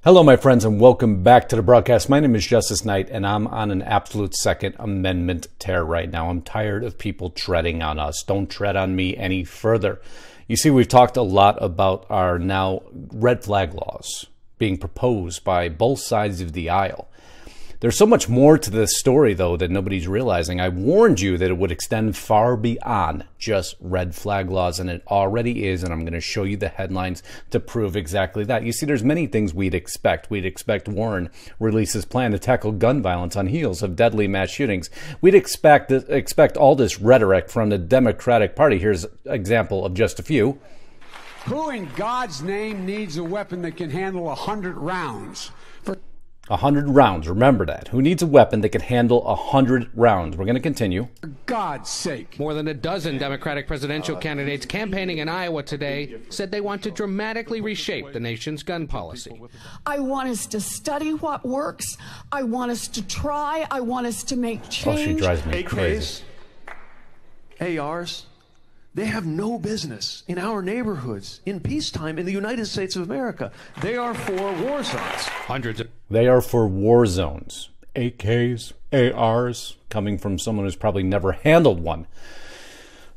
Hello, my friends, and welcome back to the broadcast. My name is Justice Knight, and I'm on an absolute Second Amendment tear right now. I'm tired of people treading on us. Don't tread on me any further. You see, we've talked a lot about our now red flag laws being proposed by both sides of the aisle. There's so much more to this story, though, that nobody's realizing. I warned you that it would extend far beyond just red flag laws, and it already is, and I'm going to show you the headlines to prove exactly that. You see, there's many things we'd expect. We'd expect Warren release his plan to tackle gun violence on heels of deadly mass shootings. We'd expect all this rhetoric from the Democratic Party. Here's an example of just a few. Who in God's name needs a weapon that can handle 100 rounds? 100 rounds. Remember that. Who needs a weapon that can handle 100 rounds? We're going to continue. For God's sake. More than a dozen Democratic presidential candidates campaigning in Iowa today said they want to dramatically reshape the nation's gun policy. I want us to study what works. I want us to try. I want us to make change. Oh, she drives me crazy. ARs, they have no business in our neighborhoods in peacetime in the United States of America. They are for war zones. They are for war zones. AKs, ARs, coming from someone who's probably never handled one.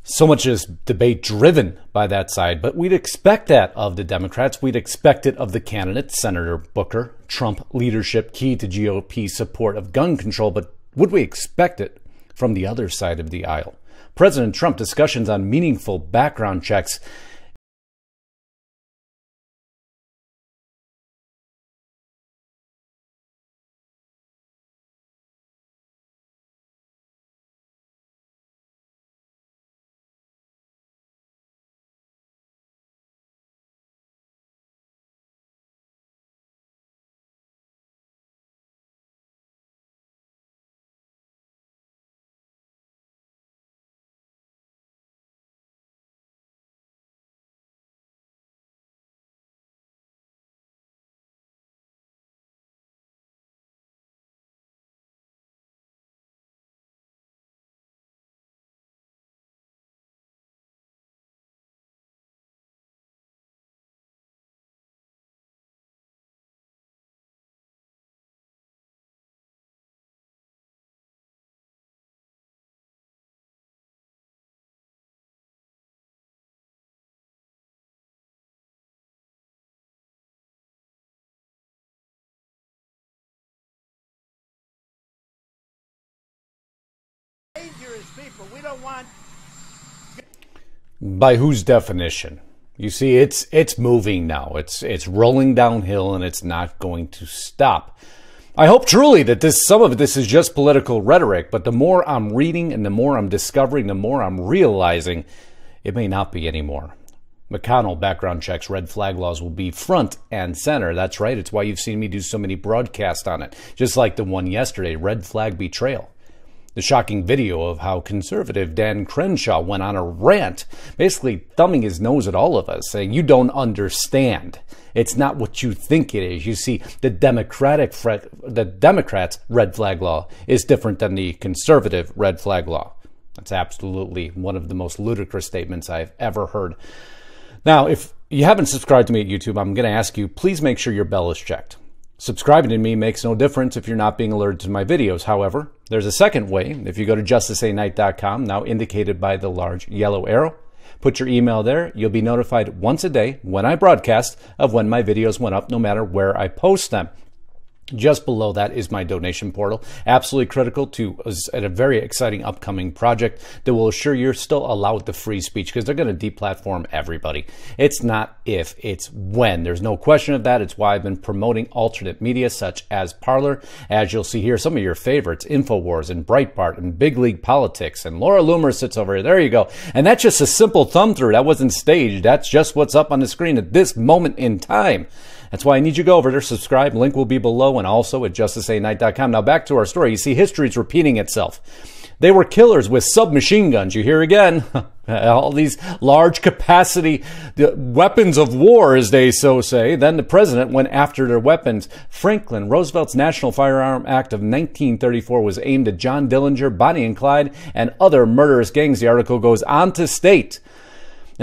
So much is debate driven by that side, but we'd expect that of the Democrats. We'd expect it of the candidates, Senator Booker, Trump leadership key to GOP support of gun control, but would we expect it from the other side of the aisle? President Trump discussions on meaningful background checks. Dangerous people. We don't want. By whose definition? You see, it's moving now. It's rolling downhill, and it's not going to stop. I hope truly that some of this is just political rhetoric, but the more I'm reading and the more I'm discovering, the more I'm realizing it may not be anymore. McConnell background checks, red flag laws will be front and center. That's right. It's why you've seen me do so many broadcasts on it, just like the one yesterday, red flag betrayal. The shocking video of how conservative Dan Crenshaw went on a rant, basically thumbing his nose at all of us, saying, you don't understand. It's not what you think it is. You see, the Democrats' red flag law is different than the conservative red flag law. That's absolutely one of the most ludicrous statements I've ever heard. Now, if you haven't subscribed to me at YouTube, I'm going to ask you, please make sure your bell is checked. Subscribing to me makes no difference if you're not being alerted to my videos. However, there's a second way. If you go to justiceknight.com, now indicated by the large yellow arrow, put your email there. You'll be notified once a day when I broadcast of when my videos went up, no matter where I post them. Just below that is my donation portal, absolutely critical to a very exciting upcoming project that will assure you're still allowed the free speech, because they're going to deplatform everybody. It's not if, it's when. There's no question of that. It's why I've been promoting alternate media such as Parler. As you'll see here, some of your favorites, InfoWars and Breitbart and Big League Politics, and Laura Loomer sits over here. There you go. And that's just a simple thumb through. That wasn't staged. That's just what's up on the screen at this moment in time. That's why I need you to go over there, subscribe. Link will be below and also at justiceknight.com. Now back to our story. You see, history is repeating itself. They were killers with submachine guns. You hear again, all these large capacity weapons of war, as they so say. Then the president went after their weapons. Franklin Roosevelt's National Firearm Act of 1934 was aimed at John Dillinger, Bonnie and Clyde, and other murderous gangs. The article goes on to state,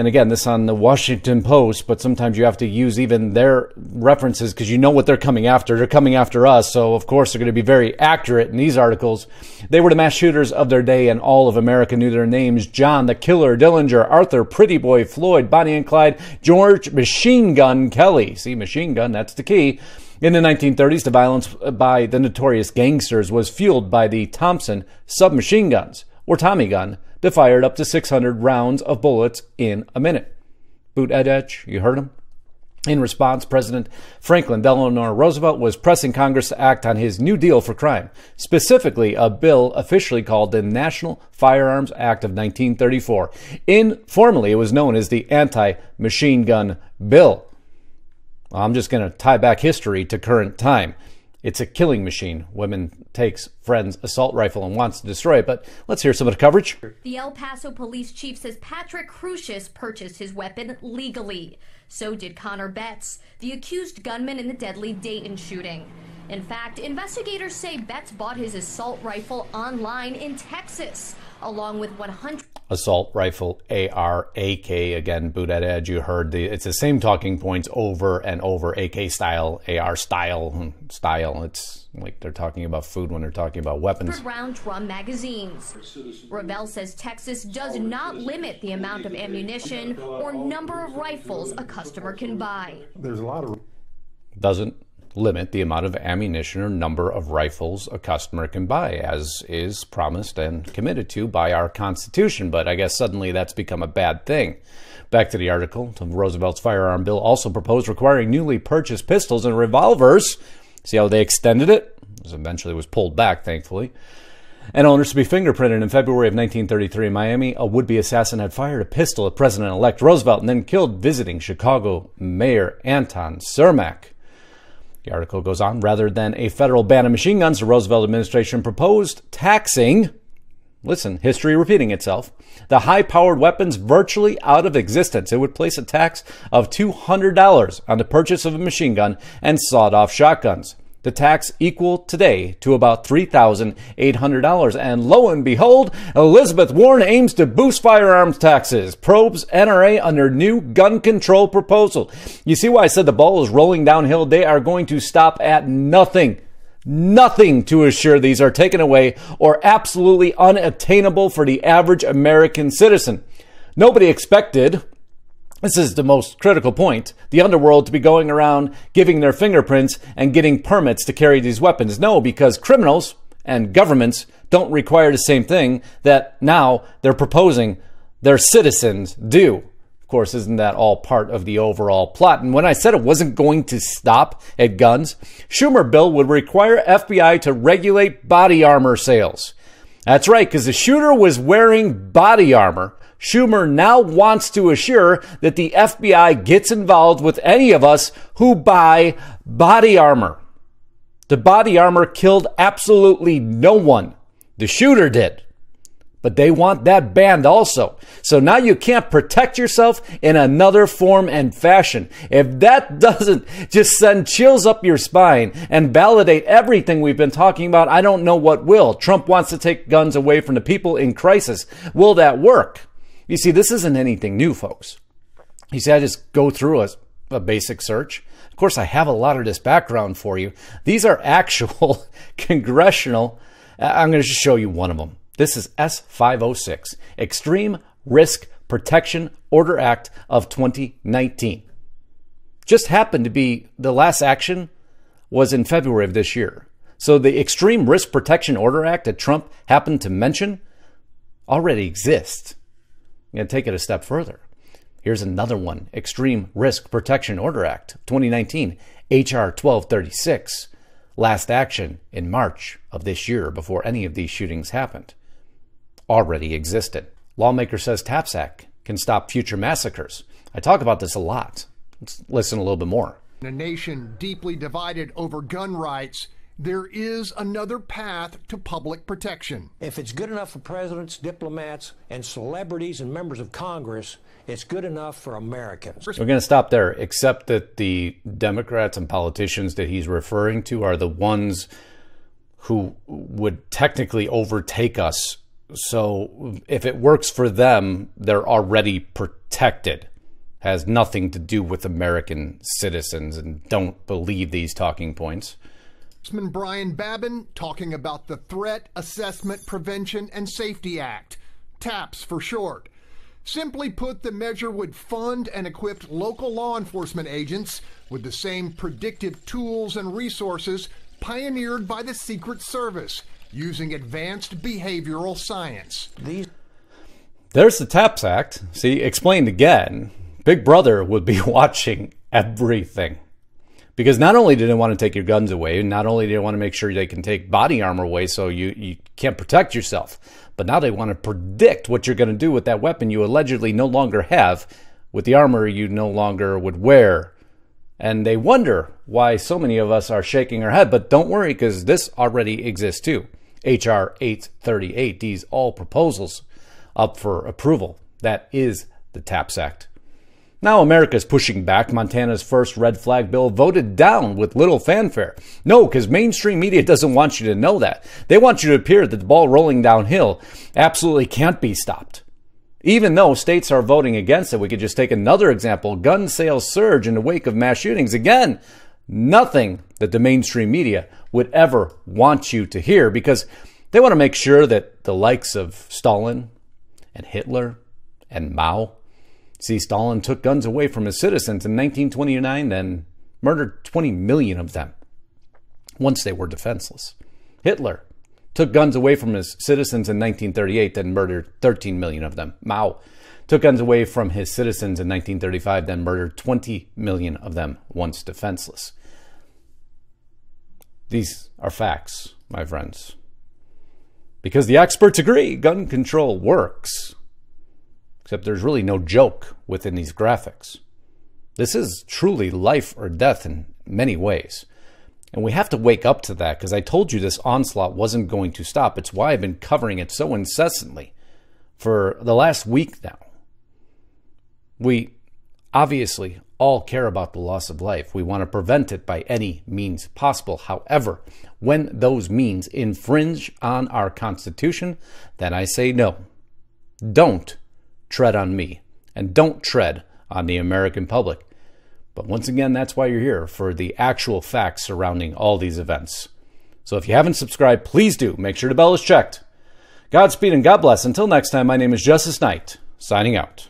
And again, this on the Washington Post, but sometimes you have to use even their references because you know what they're coming after. They're coming after us, so of course they're going to be very accurate in these articles. They were the mass shooters of their day, and all of America knew their names. John the Killer Dillinger, Arthur Pretty Boy Floyd, Bonnie and Clyde, George Machine Gun Kelly. See, machine gun, that's the key. In the 1930s, the violence by the notorious gangsters was fueled by the Thompson submachine guns, or Tommy gun, that fired up to 600 rounds of bullets in a minute. Boot edge, you heard him? In response, President Franklin Delano Roosevelt was pressing Congress to act on his New Deal for crime, specifically a bill officially called the National Firearms Act of 1934. Informally, it was known as the Anti-Machine Gun Bill. I'm just going to tie back history to current time. It's a killing machine. Women takes friend's assault rifle and wants to destroy it. But let's hear some of the coverage. The El Paso police chief says Patrick Crucius purchased his weapon legally. So did Connor Betts, the accused gunman in the deadly Dayton shooting. In fact, investigators say Betts bought his assault rifle online in Texas, along with 100... Assault rifle, AR, AK, again, boot at edge, you heard it's the same talking points over and over, AK style, AR style. It's like they're talking about food when they're talking about weapons. ...round drum magazines. Ravel says Texas does not limit the amount of ammunition or number of rifles a customer can buy. There's a lot of... Doesn't limit the amount of ammunition or number of rifles a customer can buy, as is promised and committed to by our Constitution. But I guess suddenly that's become a bad thing. Back to the article. Roosevelt's firearm bill also proposed requiring newly purchased pistols and revolvers. See how they extended it? It eventually was pulled back, thankfully. And owners to be fingerprinted. In February of 1933 in Miami, a would-be assassin had fired a pistol at President-elect Roosevelt and then killed visiting Chicago Mayor Anton Cermak. The article goes on, rather than a federal ban on machine guns, the Roosevelt administration proposed taxing, listen, history repeating itself, the high-powered weapons virtually out of existence. It would place a tax of $200 on the purchase of a machine gun and sawed-off shotguns. The tax equal today to about $3,800. And lo and behold, Elizabeth Warren aims to boost firearms taxes, probes NRA under new gun control proposal. You see why I said the ball is rolling downhill? They are going to stop at nothing. Nothing to assure these are taken away or absolutely unattainable for the average American citizen. Nobody expected, this is the most critical point, the underworld to be going around giving their fingerprints and getting permits to carry these weapons. No, because criminals and governments don't require the same thing that now they're proposing their citizens do. Of course, isn't that all part of the overall plot? And when I said it wasn't going to stop at guns, Schumer bill would require FBI to regulate body armor sales. That's right, because the shooter was wearing body armor. Schumer now wants to assure that the FBI gets involved with any of us who buy body armor. The body armor killed absolutely no one. The shooter did. But they want that banned also. So now you can't protect yourself in another form and fashion. If that doesn't just send chills up your spine and validate everything we've been talking about, I don't know what will. Trump wants to take guns away from the people in crisis. Will that work? You see, this isn't anything new, folks. You see, I just go through a basic search. Of course, I have a lot of this background for you. These are actual congressional. I'm going to just show you one of them. This is S506, Extreme Risk Protection Order Act of 2019. Just happened to be the last action was in February of this year. So the Extreme Risk Protection Order Act that Trump happened to mention already exists. I'm going to take it a step further. Here's another one, Extreme Risk Protection Order Act 2019, HR 1236. Last action in March of this year before any of these shootings happened. Already existed. Lawmaker says TAPS Act can stop future massacres. I talk about this a lot. Let's listen a little bit more. In a nation deeply divided over gun rights, there is another path to public protection. If it's good enough for presidents, diplomats, and celebrities and members of Congress, it's good enough for Americans. We're going to stop there, except that the Democrats and politicians that he's referring to are the ones who would technically overtake us. So if it works for them, they're already protected. Has nothing to do with American citizens, and don't believe these talking points. Congressman Brian Babin talking about the Threat Assessment Prevention and Safety Act, TAPS for short. Simply put, the measure would fund and equip local law enforcement agents with the same predictive tools and resources pioneered by the Secret Service using advanced behavioral science. There's the TAPS Act. See, explained again. Big Brother would be watching everything. Because not only do they want to take your guns away, not only do they want to make sure they can take body armor away so you can't protect yourself, but now they want to predict what you're going to do with that weapon you allegedly no longer have, with the armor you no longer would wear. And they wonder why so many of us are shaking our head. But don't worry, because this already exists too. H.R. 838, these all proposals up for approval. That is the TAPS Act. Now America's pushing back. Montana's first red flag bill voted down with little fanfare. No, because mainstream media doesn't want you to know that. They want you to appear that the ball rolling downhill absolutely can't be stopped. Even though states are voting against it, we could just take another example. Gun sales surge in the wake of mass shootings. Again, nothing that the mainstream media would ever want you to hear, because they want to make sure that the likes of Stalin and Hitler and Mao. See, Stalin took guns away from his citizens in 1929, then murdered 20 million of them once they were defenseless. Hitler took guns away from his citizens in 1938, then murdered 13 million of them. Mao took guns away from his citizens in 1935, then murdered 20 million of them once defenseless. These are facts, my friends. Because the experts agree, gun control works. Except there's really no joke within these graphics. This is truly life or death in many ways. And we have to wake up to that, because I told you this onslaught wasn't going to stop. It's why I've been covering it so incessantly for the last week now. We obviously all care about the loss of life. We want to prevent it by any means possible. However, when those means infringe on our Constitution, then I say no. Don't tread on me, and don't tread on the American public. But once again, that's why you're here, for the actual facts surrounding all these events. So if you haven't subscribed, please do. Make sure the bell is checked. Godspeed and God bless. Until next time, my name is Justice Knight, signing out.